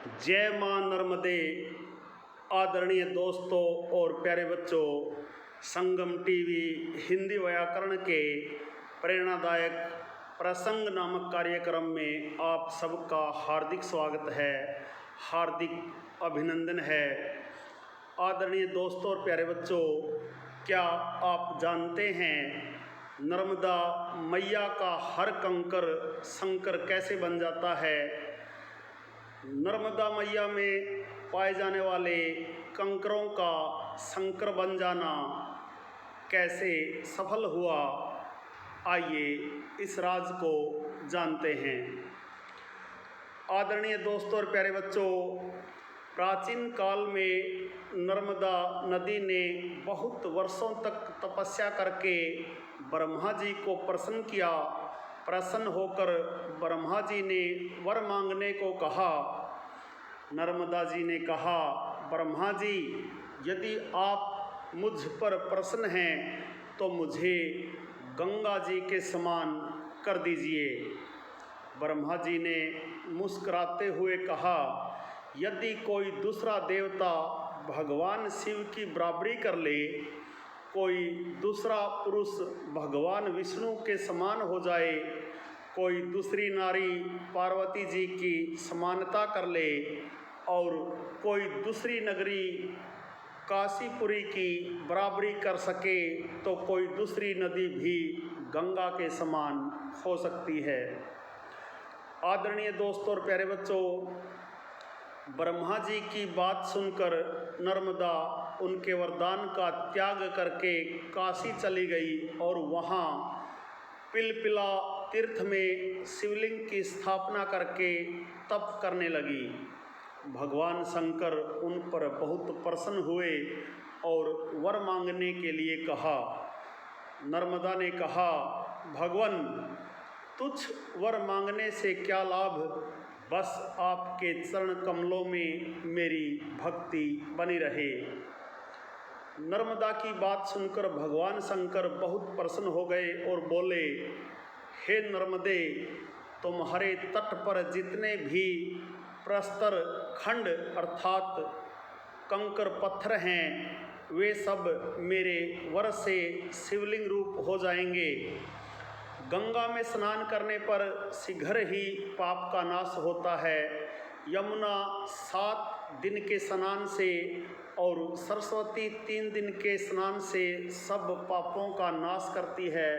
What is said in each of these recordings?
जय मां नर्मदे। आदरणीय दोस्तों और प्यारे बच्चों, संगम टीवी हिंदी व्याकरण के प्रेरणादायक प्रसंग नामक कार्यक्रम में आप सबका हार्दिक स्वागत है, हार्दिक अभिनंदन है। आदरणीय दोस्तों और प्यारे बच्चों, क्या आप जानते हैं नर्मदा मैया का हर कंकर शंकर कैसे बन जाता है? नर्मदा मैया में पाए जाने वाले कंकरों का शंकर बन जाना कैसे सफल हुआ, आइए इस राज को जानते हैं। आदरणीय दोस्तों और प्यारे बच्चों, प्राचीन काल में नर्मदा नदी ने बहुत वर्षों तक तपस्या करके ब्रह्मा जी को प्रसन्न किया। प्रसन्न होकर ब्रह्मा जी ने वर मांगने को कहा। नर्मदा जी ने कहा, ब्रह्मा जी, यदि आप मुझ पर प्रसन्न हैं तो मुझे गंगा जी के समान कर दीजिए। ब्रह्मा जी ने मुस्कुराते हुए कहा, यदि कोई दूसरा देवता भगवान शिव की बराबरी कर ले, कोई दूसरा पुरुष भगवान विष्णु के समान हो जाए, कोई दूसरी नारी पार्वती जी की समानता कर ले और कोई दूसरी नगरी काशीपुरी की बराबरी कर सके, तो कोई दूसरी नदी भी गंगा के समान हो सकती है। आदरणीय दोस्तों और प्यारे बच्चों, ब्रह्मा जी की बात सुनकर नर्मदा उनके वरदान का त्याग करके काशी चली गई और वहाँ पिलपिला तीर्थ में शिवलिंग की स्थापना करके तप करने लगी। भगवान शंकर उन पर बहुत प्रसन्न हुए और वर मांगने के लिए कहा। नर्मदा ने कहा, भगवान, तुच्छ वर मांगने से क्या लाभ, बस आपके चरण कमलों में मेरी भक्ति बनी रहे। नर्मदा की बात सुनकर भगवान शंकर बहुत प्रसन्न हो गए और बोले, हे नर्मदे, तुम्हारे तट पर जितने भी प्रस्तर खंड अर्थात कंकर पत्थर हैं, वे सब मेरे वर से शिवलिंग रूप हो जाएंगे। गंगा में स्नान करने पर शीघ्र ही पाप का नाश होता है। यमुना 7 दिन के स्नान से और सरस्वती 3 दिन के स्नान से सब पापों का नाश करती है,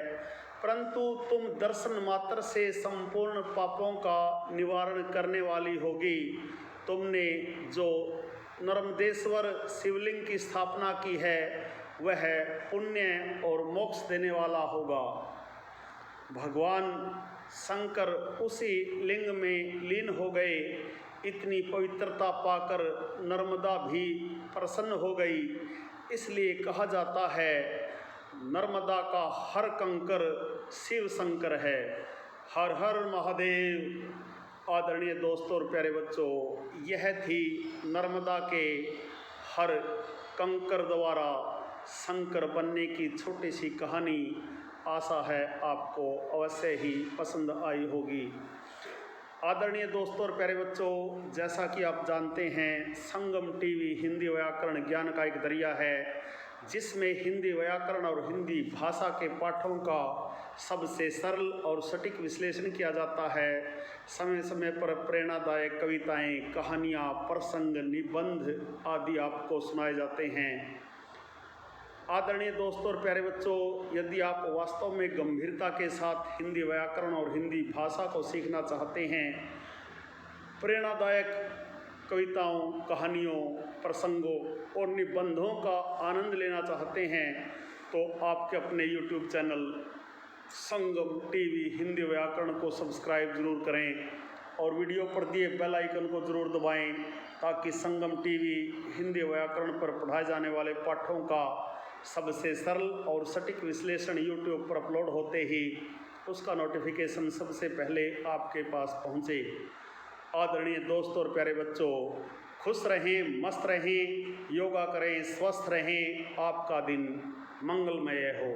परंतु तुम दर्शन मात्र से संपूर्ण पापों का निवारण करने वाली होगी। तुमने जो नर्मदेश्वर शिवलिंग की स्थापना की है, वह पुण्य और मोक्ष देने वाला होगा। भगवान शंकर उसी लिंग में लीन हो गए। इतनी पवित्रता पाकर नर्मदा भी प्रसन्न हो गई। इसलिए कहा जाता है, नर्मदा का हर कंकर शिव शंकर है। हर हर महादेव। आदरणीय दोस्तों और प्यारे बच्चों, यह थी नर्मदा के हर कंकर द्वारा शंकर बनने की छोटी सी कहानी। आशा है आपको अवश्य ही पसंद आई होगी। आदरणीय दोस्तों और प्यारे बच्चों, जैसा कि आप जानते हैं, संगम टीवी हिंदी व्याकरण ज्ञान का एक दरिया है, जिसमें हिंदी व्याकरण और हिंदी भाषा के पाठों का सबसे सरल और सटीक विश्लेषण किया जाता है। समय समय पर प्रेरणादायक कविताएं, कहानियाँ, प्रसंग, निबंध आदि आपको सुनाए जाते हैं। आदरणीय दोस्तों और प्यारे बच्चों, यदि आप वास्तव में गंभीरता के साथ हिंदी व्याकरण और हिंदी भाषा को सीखना चाहते हैं, प्रेरणादायक कविताओं, कहानियों, प्रसंगों और निबंधों का आनंद लेना चाहते हैं, तो आपके अपने YouTube चैनल संगम टीवी हिंदी व्याकरण को सब्सक्राइब जरूर करें और वीडियो पर दिए बेल आइकन को ज़रूर दबाएं, ताकि संगम टीवी हिंदी व्याकरण पर पढ़ाए जाने वाले पाठों का सबसे सरल और सटीक विश्लेषण YouTube पर अपलोड होते ही उसका नोटिफिकेशन सबसे पहले आपके पास पहुँचे। आदरणीय दोस्तों और प्यारे बच्चों, खुश रहें, मस्त रहें, योगा करें, स्वस्थ रहें, आपका दिन मंगलमय हो।